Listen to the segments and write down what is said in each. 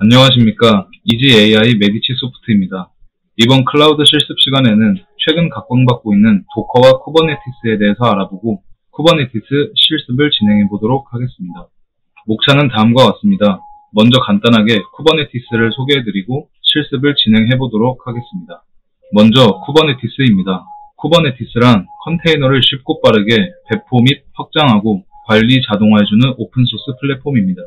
안녕하십니까. 이지 AI 메디치 소프트입니다. 이번 클라우드 실습 시간에는 최근 각광받고 있는 도커와 쿠버네티스에 대해서 알아보고 쿠버네티스 실습을 진행해 보도록 하겠습니다. 목차는 다음과 같습니다. 먼저 간단하게 쿠버네티스를 소개해드리고 실습을 진행해 보도록 하겠습니다. 먼저 쿠버네티스입니다. 쿠버네티스란 컨테이너를 쉽고 빠르게 배포 및 확장하고 관리 자동화해주는 오픈소스 플랫폼입니다.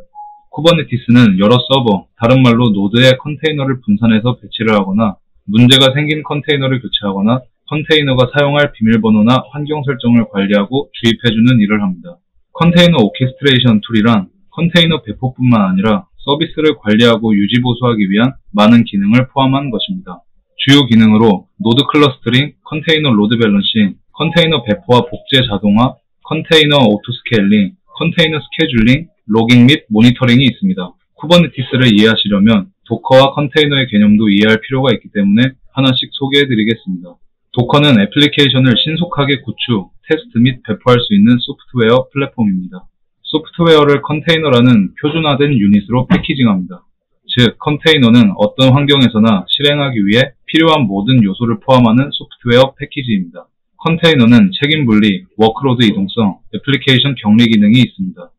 쿠버네티스는 여러 서버, 다른 말로 노드의 컨테이너를 분산해서 배치를 하거나 문제가 생긴 컨테이너를 교체하거나 컨테이너가 사용할 비밀번호나 환경 설정을 관리하고 주입해주는 일을 합니다. 컨테이너 오케스트레이션 툴이란 컨테이너 배포뿐만 아니라 서비스를 관리하고 유지 보수하기 위한 많은 기능을 포함한 것입니다. 주요 기능으로 노드 클러스터링, 컨테이너 로드 밸런싱, 컨테이너 배포와 복제 자동화, 컨테이너 오토 스케일링, 컨테이너 스케줄링, 로깅 및 모니터링이 있습니다. 쿠버네티스를 이해하시려면 도커와 컨테이너의 개념도 이해할 필요가 있기 때문에 하나씩 소개해드리겠습니다. 도커는 애플리케이션을 신속하게 구축, 테스트 및 배포할 수 있는 소프트웨어 플랫폼입니다. 소프트웨어를 컨테이너라는 표준화된 유닛으로 패키징합니다. 즉, 컨테이너는 어떤 환경에서나 실행하기 위해 필요한 모든 요소를 포함하는 소프트웨어 패키지입니다. 컨테이너는 책임 분리, 워크로드 이동성, 애플리케이션 격리 기능이 있습니다.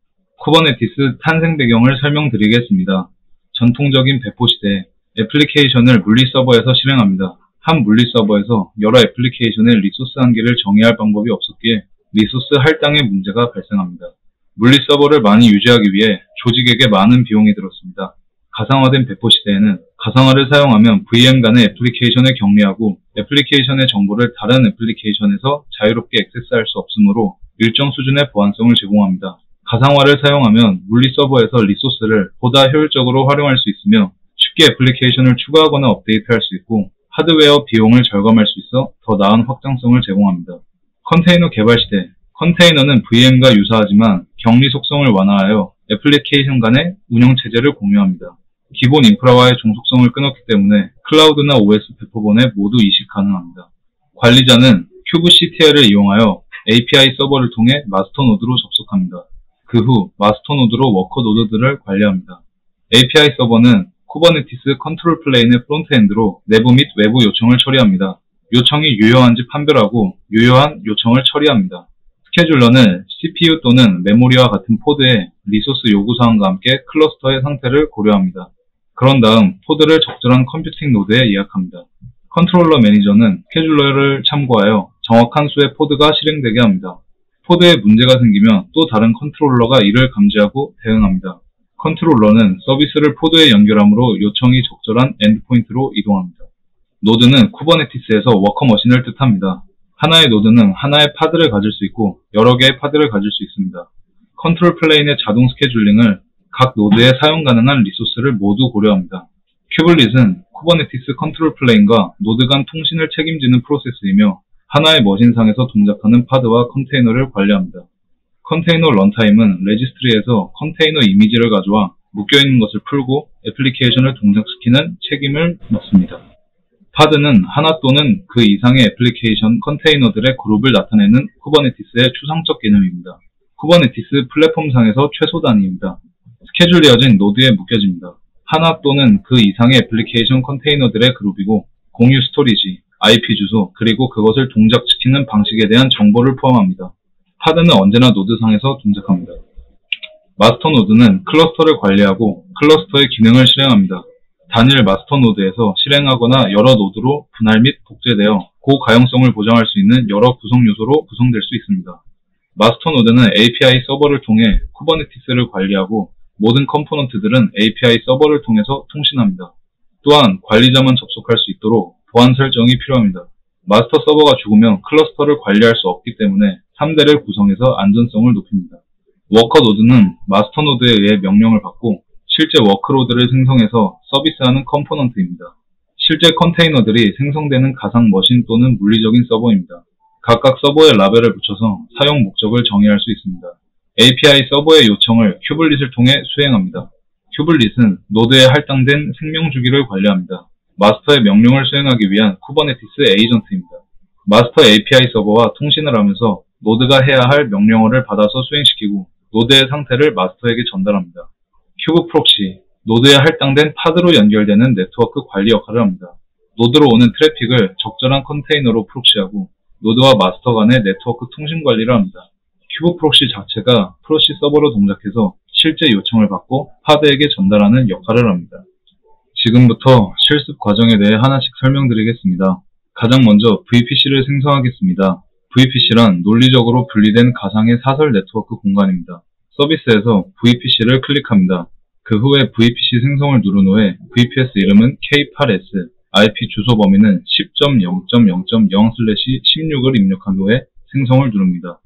쿠버네티스 탄생 배경을 설명드리겠습니다. 전통적인 배포 시대, 애플리케이션을 물리 서버에서 실행합니다. 한 물리 서버에서 여러 애플리케이션의 리소스 한계를 정의할 방법이 없었기에 리소스 할당의 문제가 발생합니다. 물리 서버를 많이 유지하기 위해 조직에게 많은 비용이 들었습니다. 가상화된 배포 시대에는 가상화를 사용하면 VM 간의 애플리케이션을 격리하고 애플리케이션의 정보를 다른 애플리케이션에서 자유롭게 액세스할 수 없으므로 일정 수준의 보안성을 제공합니다. 가상화를 사용하면 물리 서버에서 리소스를 보다 효율적으로 활용할 수 있으며 쉽게 애플리케이션을 추가하거나 업데이트할 수 있고 하드웨어 비용을 절감할 수 있어 더 나은 확장성을 제공합니다. 컨테이너 개발 시대, 컨테이너는 VM과 유사하지만 격리 속성을 완화하여 애플리케이션 간의 운영 체제를 공유합니다. 기본 인프라와의 종속성을 끊었기 때문에 클라우드나 OS 배포본에 모두 이식 가능합니다. 관리자는 kubectl을 이용하여 API 서버를 통해 마스터 노드로 접속합니다. 그 후 마스터 노드로 워커 노드들을 관리합니다. API 서버는 쿠버네티스 컨트롤 플레인의 프론트엔드로 내부 및 외부 요청을 처리합니다. 요청이 유효한지 판별하고 유효한 요청을 처리합니다. 스케줄러는 CPU 또는 메모리와 같은 포드의 리소스 요구사항과 함께 클러스터의 상태를 고려합니다. 그런 다음 포드를 적절한 컴퓨팅 노드에 예약합니다. 컨트롤러 매니저는 스케줄러를 참고하여 정확한 수의 포드가 실행되게 합니다. 포드에 문제가 생기면 또 다른 컨트롤러가 이를 감지하고 대응합니다. 컨트롤러는 서비스를 포드에 연결함으로 요청이 적절한 엔드포인트로 이동합니다. 노드는 쿠버네티스에서 워커머신을 뜻합니다. 하나의 노드는 하나의 파드를 가질 수 있고 여러 개의 파드를 가질 수 있습니다. 컨트롤 플레인의 자동 스케줄링을 각 노드에 사용 가능한 리소스를 모두 고려합니다. 큐블릿은 쿠버네티스 컨트롤 플레인과 노드 간 통신을 책임지는 프로세스이며 하나의 머신상에서 동작하는 파드와 컨테이너를 관리합니다. 컨테이너 런타임은 레지스트리에서 컨테이너 이미지를 가져와 묶여있는 것을 풀고 애플리케이션을 동작시키는 책임을 맡습니다. 파드는 하나 또는 그 이상의 애플리케이션 컨테이너들의 그룹을 나타내는 쿠버네티스의 추상적 개념입니다. 쿠버네티스 플랫폼상에서 최소 단위입니다. 스케줄이어진 노드에 묶여집니다. 하나 또는 그 이상의 애플리케이션 컨테이너들의 그룹이고 공유 스토리지, IP 주소, 그리고 그것을 동작시키는 방식에 대한 정보를 포함합니다. 파드는 언제나 노드상에서 동작합니다. 마스터 노드는 클러스터를 관리하고 클러스터의 기능을 실행합니다. 단일 마스터 노드에서 실행하거나 여러 노드로 분할 및 복제되어 고가용성을 보장할 수 있는 여러 구성 요소로 구성될 수 있습니다. 마스터 노드는 API 서버를 통해 쿠버네티스를 관리하고 모든 컴포넌트들은 API 서버를 통해서 통신합니다. 또한 관리자만 접속할 수 있도록 보안 설정이 필요합니다. 마스터 서버가 죽으면 클러스터를 관리할 수 없기 때문에 3대를 구성해서 안전성을 높입니다. 워커 노드는 마스터 노드에 의해 명령을 받고 실제 워크로드를 생성해서 서비스하는 컴포넌트입니다. 실제 컨테이너들이 생성되는 가상 머신 또는 물리적인 서버입니다. 각각 서버에 라벨을 붙여서 사용 목적을 정의할 수 있습니다. API 서버의 요청을 큐블릿을 통해 수행합니다. 큐블릿은 노드에 할당된 생명 주기를 관리합니다. 마스터의 명령을 수행하기 위한 쿠버네티스 에이전트입니다. 마스터 API 서버와 통신을 하면서 노드가 해야 할 명령어를 받아서 수행시키고 노드의 상태를 마스터에게 전달합니다. 큐브 프록시, 노드에 할당된 파드로 연결되는 네트워크 관리 역할을 합니다. 노드로 오는 트래픽을 적절한 컨테이너로 프록시하고 노드와 마스터 간의 네트워크 통신 관리를 합니다. 큐브 프록시 자체가 프록시 서버로 동작해서 실제 요청을 받고 파드에게 전달하는 역할을 합니다. 지금부터 실습 과정에 대해 하나씩 설명드리겠습니다. 가장 먼저 VPC를 생성하겠습니다. VPC란 논리적으로 분리된 가상의 사설 네트워크 공간입니다. 서비스에서 VPC를 클릭합니다. 그 후에 VPC 생성을 누른 후에 VPS 이름은 K8S, IP 주소 범위는 10.0.0.0/16을 입력한 후에 생성을 누릅니다.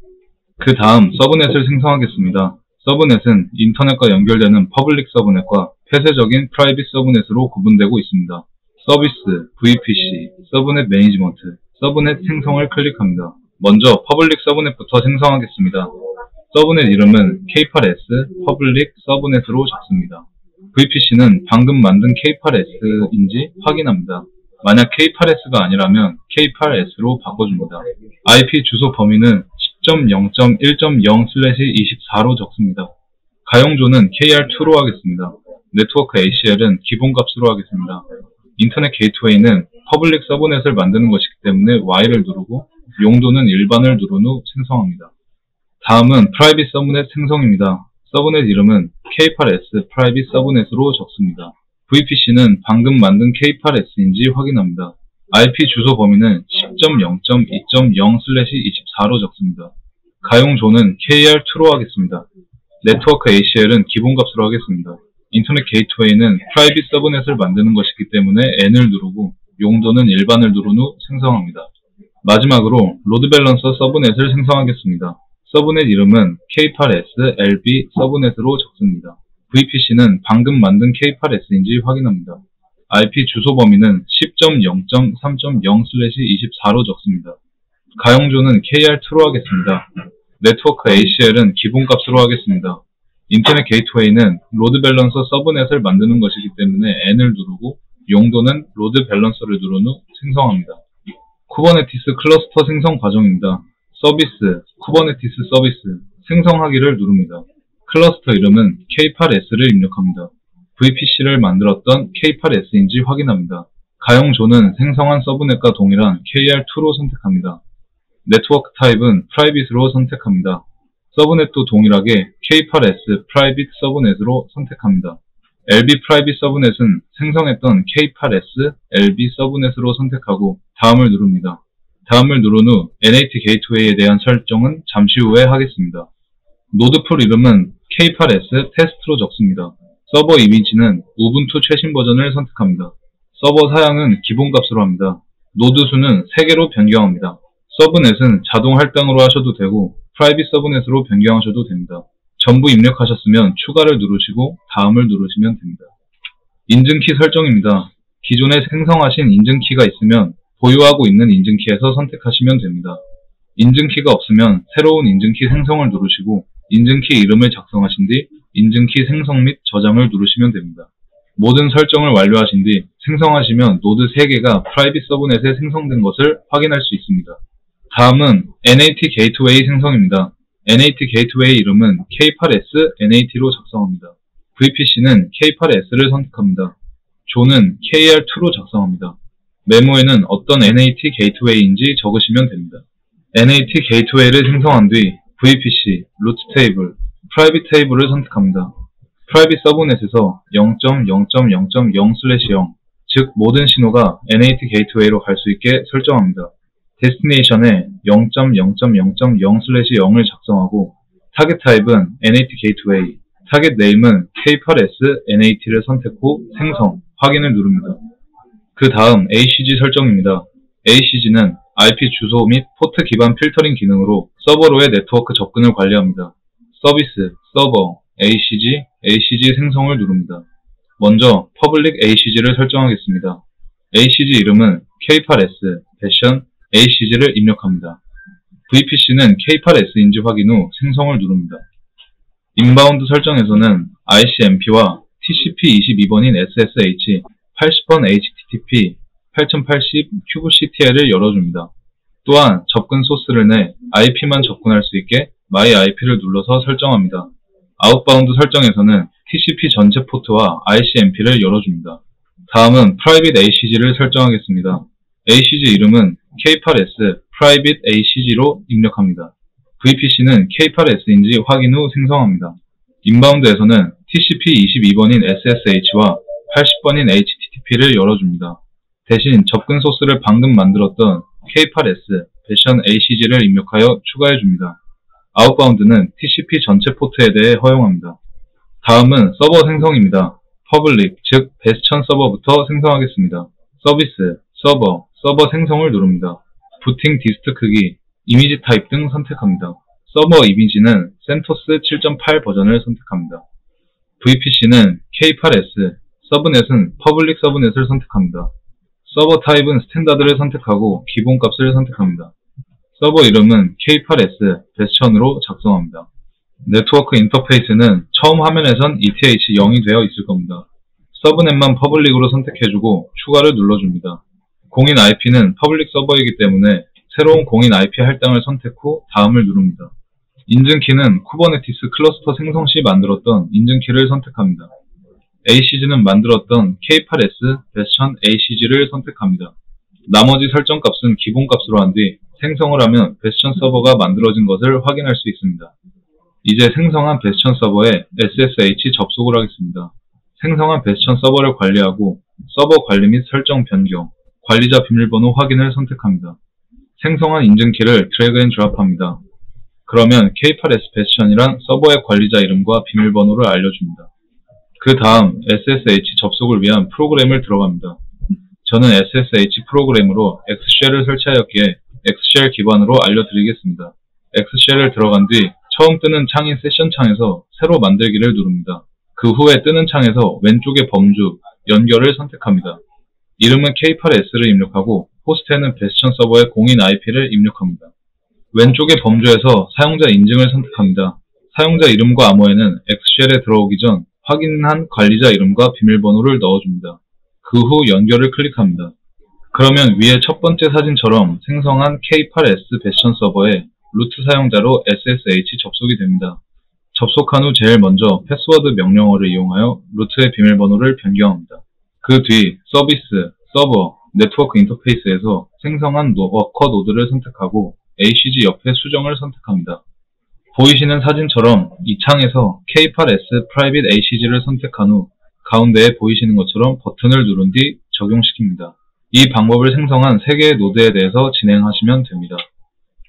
그 다음 서브넷을 생성하겠습니다. 서브넷은 인터넷과 연결되는 퍼블릭 서브넷과 폐쇄적인 프라이빗 서브넷으로 구분되고 있습니다. 서비스, VPC, 서브넷 매니지먼트, 서브넷 생성을 클릭합니다. 먼저 퍼블릭 서브넷부터 생성하겠습니다. 서브넷 이름은 K8S 퍼블릭 서브넷으로 적습니다. VPC는 방금 만든 K8S인지 확인합니다. 만약 K8S가 아니라면 K8S로 바꿔줍니다. IP 주소 범위는 10.0.1.0/24로 적습니다. 가용조는 KR2로 하겠습니다. 네트워크 ACL은 기본값으로 하겠습니다. 인터넷 게이트웨이는 퍼블릭 서브넷을 만드는 것이기 때문에 Y를 누르고 용도는 일반을 누른 후 생성합니다. 다음은 프라이빗 서브넷 생성입니다. 서브넷 이름은 K8S 프라이빗 서브넷으로 적습니다. VPC는 방금 만든 K8S인지 확인합니다. IP 주소 범위는 10.0.2.0/24로 적습니다. 가용조는 KR2로 하겠습니다. 네트워크 ACL은 기본값으로 하겠습니다. 인터넷 게이트웨이는 프라이빗 서브넷을 만드는 것이기 때문에 N을 누르고 용도는 일반을 누른 후 생성합니다. 마지막으로 로드 밸런서 서브넷을 생성하겠습니다. 서브넷 이름은 K8S LB 서브넷으로 적습니다. VPC는 방금 만든 K8S인지 확인합니다. IP 주소 범위는 10.0.3.0/24로 적습니다. 가용조는 KR2로 하겠습니다. 네트워크 ACL은 기본값으로 하겠습니다. 인터넷 게이트웨이는 로드 밸런서 서브넷을 만드는 것이기 때문에 N을 누르고 용도는 로드 밸런서를 누른 후 생성합니다. 쿠버네티스 클러스터 생성 과정입니다. 서비스, 쿠버네티스 서비스, 생성하기를 누릅니다. 클러스터 이름은 K8S를 입력합니다. VPC를 만들었던 K8S인지 확인합니다. 가용조는 생성한 서브넷과 동일한 KR2로 선택합니다. 네트워크 타입은 프라이빗으로 선택합니다. 서브넷도 동일하게 K8S 프라이빗 서브넷으로 선택합니다. LB 프라이빗 서브넷은 생성했던 K8S LB 서브넷으로 선택하고 다음을 누릅니다. 다음을 누른 후 NAT 게이트웨이에 대한 설정은 잠시 후에 하겠습니다. 노드풀 이름은 K8S 테스트로 적습니다. 서버 이미지는 우분투 최신 버전을 선택합니다. 서버 사양은 기본값으로 합니다. 노드 수는 3개로 변경합니다. 서브넷은 자동 할당으로 하셔도 되고 프라이빗 서브넷으로 변경하셔도 됩니다. 전부 입력하셨으면 추가를 누르시고 다음을 누르시면 됩니다. 인증키 설정입니다. 기존에 생성하신 인증키가 있으면 보유하고 있는 인증키에서 선택하시면 됩니다. 인증키가 없으면 새로운 인증키 생성을 누르시고 인증키 이름을 작성하신 뒤 인증키 생성 및 저장을 누르시면 됩니다. 모든 설정을 완료하신 뒤 생성하시면 노드 3개가 프라이빗 서브넷에 생성된 것을 확인할 수 있습니다. 다음은 NAT 게이트웨이 생성입니다. NAT 게이트웨이 이름은 K8S NAT로 작성합니다. VPC는 K8S를 선택합니다. 조는 KR2로 작성합니다. 메모에는 어떤 NAT 게이트웨이인지 적으시면 됩니다. NAT 게이트웨이를 생성한 뒤 VPC, 루트 테이블, 프라이빗 테이블을 선택합니다. 프라이빗 서브넷에서 0.0.0.0/0, 즉 모든 신호가 NAT 게이트웨이로 갈 수 있게 설정합니다. 데스티네이션에 0.0.0.0/0을 작성하고 타겟 타입은 NAT 게이트웨이, 타겟 네임은 K8S NAT를 선택 후 생성, 확인을 누릅니다. 그 다음 ACG 설정입니다. ACG는 IP 주소 및 포트 기반 필터링 기능으로 서버로의 네트워크 접근을 관리합니다. 서비스, 서버, ACG 생성을 누릅니다. 먼저 퍼블릭 ACG를 설정하겠습니다. ACG 이름은 K8S, 패션, ACG를 입력합니다. VPC는 K8S인지 확인 후 생성을 누릅니다. 인바운드 설정에서는 ICMP와 TCP22번인 SSH, 80번 HTTP, 8080 QVCTL을 열어줍니다. 또한 접근 소스를 내 IP만 접근할 수 있게 My IP를 눌러서 설정합니다. 아웃바운드 설정에서는 TCP 전체 포트와 ICMP를 열어줍니다. 다음은 Private ACG를 설정하겠습니다. ACG 이름은 K8S Private ACG로 입력합니다. VPC는 K8S인지 확인 후 생성합니다. 인바운드에서는 TCP 22번인 SSH와 80번인 HTTP를 열어줍니다. 대신 접근 소스를 방금 만들었던 K8S 배션 ACG를 입력하여 추가해줍니다. 아웃바운드는 TCP 전체 포트에 대해 허용합니다. 다음은 서버 생성입니다. 퍼블릭, 즉 베스천 서버부터 생성하겠습니다. 서비스, 서버 생성을 누릅니다. 부팅 디스트 크기, 이미지 타입 등 선택합니다. 서버 이미지는 센토스 7.8 버전을 선택합니다. VPC는 K8S, 서브넷은 퍼블릭 서브넷을 선택합니다. 서버 타입은 스탠다드를 선택하고 기본값을 선택합니다. 서버 이름은 K8S 베스천으로 작성합니다. 네트워크 인터페이스는 처음 화면에선 ETH0이 되어 있을 겁니다. 서브넷만 퍼블릭으로 선택해주고 추가를 눌러줍니다. 공인 IP는 퍼블릭 서버이기 때문에 새로운 공인 IP 할당을 선택 후 다음을 누릅니다. 인증키는 쿠버네티스 클러스터 생성 시 만들었던 인증키를 선택합니다. ACG는 만들었던 K8S 베스천 ACG를 선택합니다. 나머지 설정값은 기본값으로 한 뒤 생성을 하면 베스천 서버가 만들어진 것을 확인할 수 있습니다. 이제 생성한 베스천 서버에 SSH 접속을 하겠습니다. 생성한 베스천 서버를 관리하고 서버 관리 및 설정 변경, 관리자 비밀번호 확인을 선택합니다. 생성한 인증키를 드래그 앤 드랍합니다. 그러면 K8S 베스천이란 서버의 관리자 이름과 비밀번호를 알려줍니다. 그 다음 SSH 접속을 위한 프로그램을 들어갑니다. 저는 SSH 프로그램으로 X쉘을 설치하였기에 X쉘 기반으로 알려드리겠습니다. X쉘을 들어간 뒤 처음 뜨는 창인 세션 창에서 새로 만들기를 누릅니다. 그 후에 뜨는 창에서 왼쪽의 범주, 연결을 선택합니다. 이름은 K8S를 입력하고 호스트에는 베스천 서버의 공인 IP를 입력합니다. 왼쪽의 범주에서 사용자 인증을 선택합니다. 사용자 이름과 암호에는 X쉘에 들어오기 전 확인한 관리자 이름과 비밀번호를 넣어줍니다. 그 후 연결을 클릭합니다. 그러면 위에 첫 번째 사진처럼 생성한 K8S 베스천 서버에 루트 사용자로 SSH 접속이 됩니다. 접속한 후 제일 먼저 패스워드 명령어를 이용하여 루트의 비밀번호를 변경합니다. 그 뒤 서비스, 서버, 네트워크 인터페이스에서 생성한 워커 노드를 선택하고 ACG 옆에 수정을 선택합니다. 보이시는 사진처럼 이 창에서 K8S Private ACG를 선택한 후 가운데에 보이시는 것처럼 버튼을 누른 뒤 적용시킵니다. 이 방법을 생성한 3개의 노드에 대해서 진행하시면 됩니다.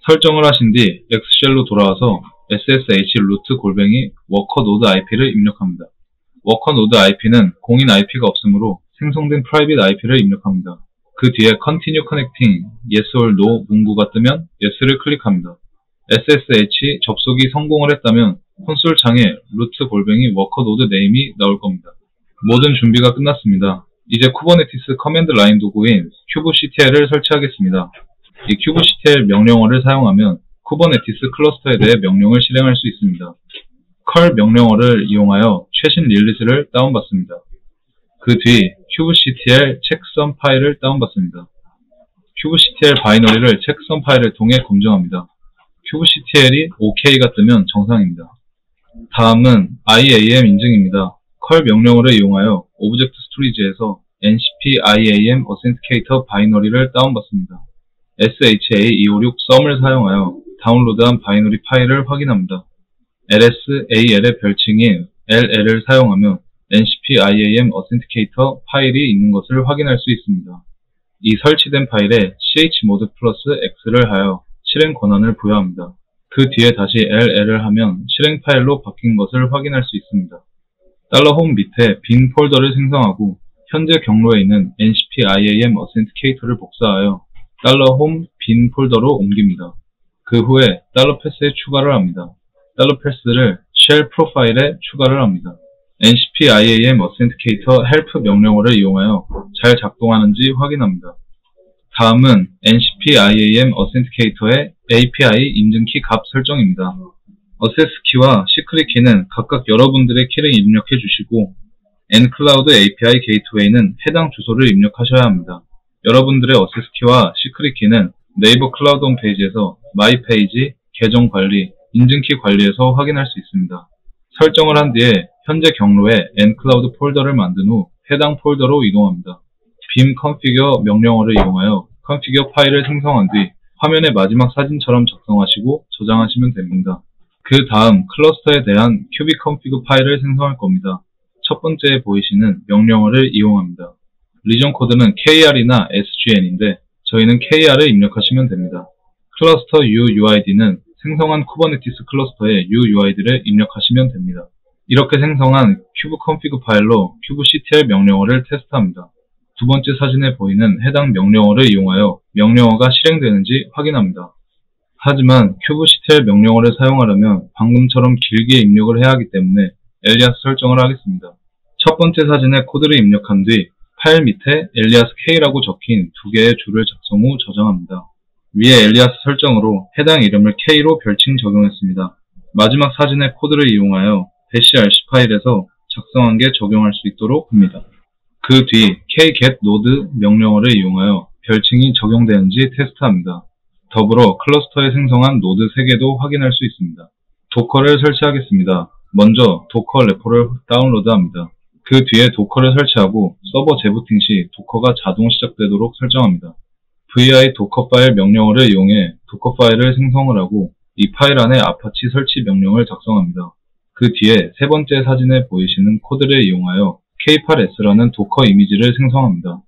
설정을 하신 뒤 X쉘로 돌아와서 SSH 루트 골뱅이 워커 노드 IP를 입력합니다. 워커 노드 IP는 공인 IP가 없으므로 생성된 프라이빗 IP를 입력합니다. 그 뒤에 Continue Connecting, Yes or No 문구가 뜨면 Yes를 클릭합니다. SSH 접속이 성공을 했다면 콘솔 창에 루트 골뱅이 워커 노드 네임이 나올 겁니다. 모든 준비가 끝났습니다. 이제 쿠버네티스 커맨드 라인 도구인 kubectl을 설치하겠습니다. 이 kubectl 명령어를 사용하면 쿠버네티스 클러스터에 대해 명령을 실행할 수 있습니다. curl 명령어를 이용하여 최신 릴리스를 다운받습니다. 그 뒤 kubectl 체크썸 파일을 다운받습니다. kubectl 바이너리를 체크썸 파일을 통해 검증합니다. kubectl이 OK가 뜨면 정상입니다. 다음은 IAM 인증입니다. curl 명령어를 이용하여 오브젝트 스토리지에서 ncp-iam authenticator 바이너리를 다운받습니다. SHA256 썸을 사용하여 다운로드한 바이너리 파일을 확인합니다. LSAL의 별칭인 LL을 사용하면 ncp-iam authenticator 파일이 있는 것을 확인할 수 있습니다. 이 설치된 파일에 chmod 플러스 x를 하여 실행 권한을 부여합니다. 그 뒤에 다시 LL을 하면 실행 파일로 바뀐 것을 확인할 수 있습니다. $홈 밑에 빈 폴더를 생성하고 현재 경로에 있는 ncp-iam authenticator를 복사하여 $홈 빈 폴더로 옮깁니다. 그 후에 $패스에 추가를 합니다. $패스를 쉘 프로파일에 추가를 합니다. ncp-iam authenticator help 명령어를 이용하여 잘 작동하는지 확인합니다. 다음은 ncp-iam authenticator의 API 인증키 값 설정입니다. 어세스 키와 시크릿 키는 각각 여러분들의 키를 입력해 주시고 nCloud API 게이트웨이는 해당 주소를 입력하셔야 합니다. 여러분들의 어세스 키와 시크릿 키는 네이버 클라우드 홈페이지에서 마이 페이지, 계정 관리, 인증키 관리에서 확인할 수 있습니다. 설정을 한 뒤에 현재 경로에 nCloud 폴더를 만든 후 해당 폴더로 이동합니다. beam configure 명령어를 이용하여 configure 파일을 생성한 뒤 화면의 마지막 사진처럼 작성하시고 저장하시면 됩니다. 그 다음 클러스터에 대한 kubectconfig 파일을 생성할 겁니다. 첫 번째에 보이시는 명령어를 이용합니다. 리전 코드는 kr이나 sgn인데 저희는 kr을 입력하시면 됩니다. 클러스터 uuid는 생성한 쿠버네티스 클러스터의 uuid를 입력하시면 됩니다. 이렇게 생성한 kubectconfig 파일로 kubectl 명령어를 테스트합니다. 두 번째 사진에 보이는 해당 명령어를 이용하여 명령어가 실행되는지 확인합니다. 하지만 kubectl 명령어를 사용하려면 방금처럼 길게 입력을 해야 하기 때문에 엘리아스 설정을 하겠습니다. 첫 번째 사진에 코드를 입력한 뒤 파일 밑에 엘리아스 K라고 적힌 두 개의 줄을 작성 후 저장합니다. 위에 엘리아스 설정으로 해당 이름을 K로 별칭 적용했습니다. 마지막 사진의 코드를 이용하여 -rc 파일에서 작성한 게 적용할 수 있도록 합니다. 그 뒤 kgetNode 명령어를 이용하여 별칭이 적용되는지 테스트합니다. 더불어 클러스터에 생성한 노드 3개도 확인할 수 있습니다. 도커를 설치하겠습니다. 먼저 도커 레포를 다운로드합니다. 그 뒤에 도커를 설치하고 서버 재부팅 시 도커가 자동 시작되도록 설정합니다. vi 도커 파일 명령어를 이용해 도커 파일을 생성을 하고 이 파일 안에 아파치 설치 명령을 작성합니다. 그 뒤에 세 번째 사진에 보이시는 코드를 이용하여 k8s라는 도커 이미지를 생성합니다.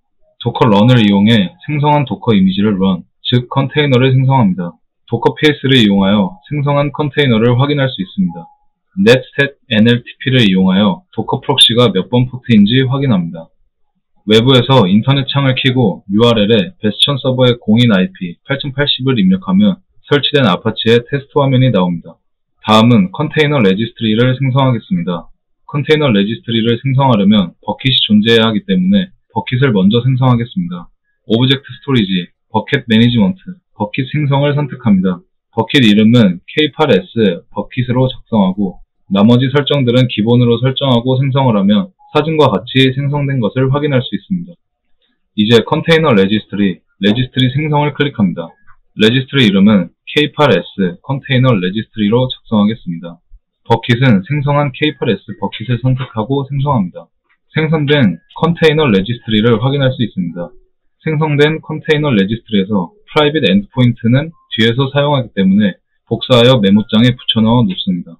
도커 런을 이용해 생성한 도커 이미지를 run, 즉 컨테이너를 생성합니다. 도커 ps를 이용하여 생성한 컨테이너를 확인할 수 있습니다. netstat nltp를 이용하여 도커 프록시가 몇 번 포트인지 확인합니다. 외부에서 인터넷 창을 켜고 URL에 베스천 서버의 공인 IP 8080을 입력하면 설치된 아파치의 테스트 화면이 나옵니다. 다음은 컨테이너 레지스트리를 생성하겠습니다. 컨테이너 레지스트리를 생성하려면 버킷이 존재해야 하기 때문에 버킷을 먼저 생성하겠습니다. 오브젝트 스토리지, 버킷 매니지먼트, 버킷 생성을 선택합니다. 버킷 이름은 k8s 버킷으로 작성하고 나머지 설정들은 기본으로 설정하고 생성을 하면 사진과 같이 생성된 것을 확인할 수 있습니다. 이제 컨테이너 레지스트리 생성을 클릭합니다. 레지스트리 이름은 k8s 컨테이너 레지스트리로 작성하겠습니다. 버킷은 생성한 k8s 버킷을 선택하고 생성합니다. 생성된 컨테이너 레지스트리를 확인할 수 있습니다. 생성된 컨테이너 레지스트리에서 private endpoint는 뒤에서 사용하기 때문에 복사하여 메모장에 붙여넣어 놓습니다.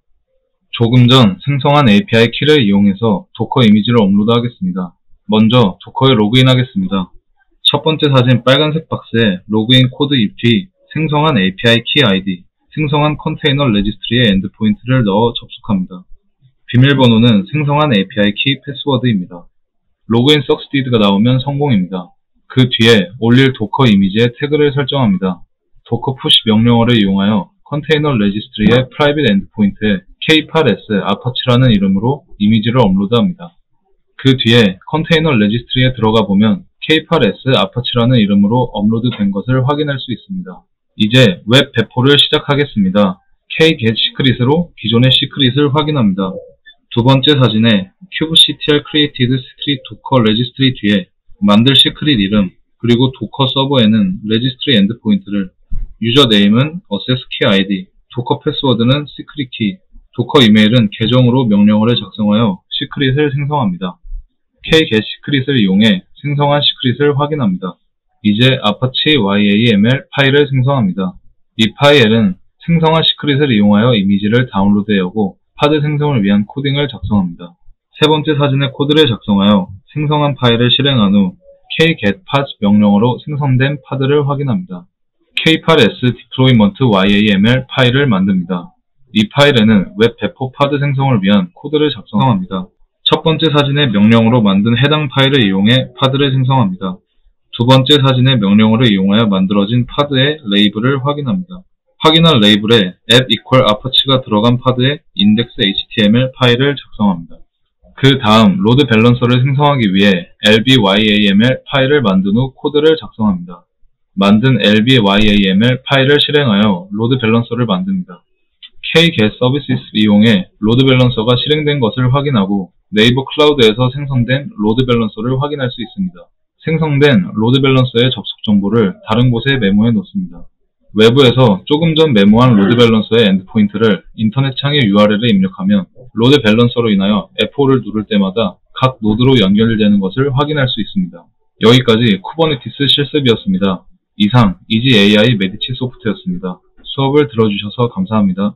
조금 전 생성한 API 키를 이용해서 도커 이미지를 업로드하겠습니다. 먼저 도커에 로그인하겠습니다. 첫 번째 사진 빨간색 박스에 로그인 코드 입 생성한 API 키 ID, 생성한 컨테이너 레지스트리의 엔드포인트를 넣어 접속합니다. 비밀번호는 생성한 API 키 패스워드입니다. 로그인 succeed가 나오면 성공입니다. 그 뒤에 올릴 도커 이미지에 태그를 설정합니다. 도커 푸시 명령어를 이용하여 컨테이너 레지스트리의 프라이빗 엔드포인트에 k8s 아파치라는 이름으로 이미지를 업로드합니다. 그 뒤에 컨테이너 레지스트리에 들어가 보면 k8s 아파치라는 이름으로 업로드된 것을 확인할 수 있습니다. 이제 웹 배포를 시작하겠습니다. kgetSecret로 기존의 시크릿을 확인합니다. 두 번째 사진에 kubectl created secret docker registry 뒤에 만들 시크릿 이름 그리고 도커 서버에는 레지스트리 엔드포인트를 유저 네임은 access key id, 도커 패스워드는 secret key, 도커 이메일은 계정으로 명령어를 작성하여 시크릿을 생성합니다. kgetSecret을 이용해 생성한 시크릿을 확인합니다. 이제 아파치 YAML 파일을 생성합니다. 이 파일은 생성한 시크릿을 이용하여 이미지를 다운로드하고 파드 생성을 위한 코딩을 작성합니다. 세 번째 사진의 코드를 작성하여 생성한 파일을 실행한 후 kgetPath 명령어로 생성된 파드를 확인합니다. k8s deployment YAML 파일을 만듭니다. 이 파일에는 웹 배포 파드 생성을 위한 코드를 작성합니다. 첫 번째 사진의 명령으로 만든 해당 파일을 이용해 파드를 생성합니다. 두 번째 사진의 명령어를 이용하여 만들어진 파드의 레이블을 확인합니다. 확인한 레이블에 add equal apache가 들어간 파드의 index.html 파일을 작성합니다. 그 다음 로드 밸런서를 생성하기 위해 lbyaml 파일을 만든 후 코드를 작성합니다. 만든 lbyaml 파일을 실행하여 로드 밸런서를 만듭니다. kgetServices 이용해 로드 밸런서가 실행된 것을 확인하고 네이버 클라우드에서 생성된 로드 밸런서를 확인할 수 있습니다. 생성된 로드 밸런서의 접속 정보를 다른 곳에 메모해 놓습니다. 외부에서 조금 전 메모한 로드 밸런서의 엔드포인트를 인터넷 창의 URL에 입력하면 로드 밸런서로 인하여 F5를 누를 때마다 각 노드로 연결되는 것을 확인할 수 있습니다. 여기까지 쿠버네티스 실습이었습니다. 이상 이지 AI 메디치 소프트였습니다. 수업을 들어주셔서 감사합니다.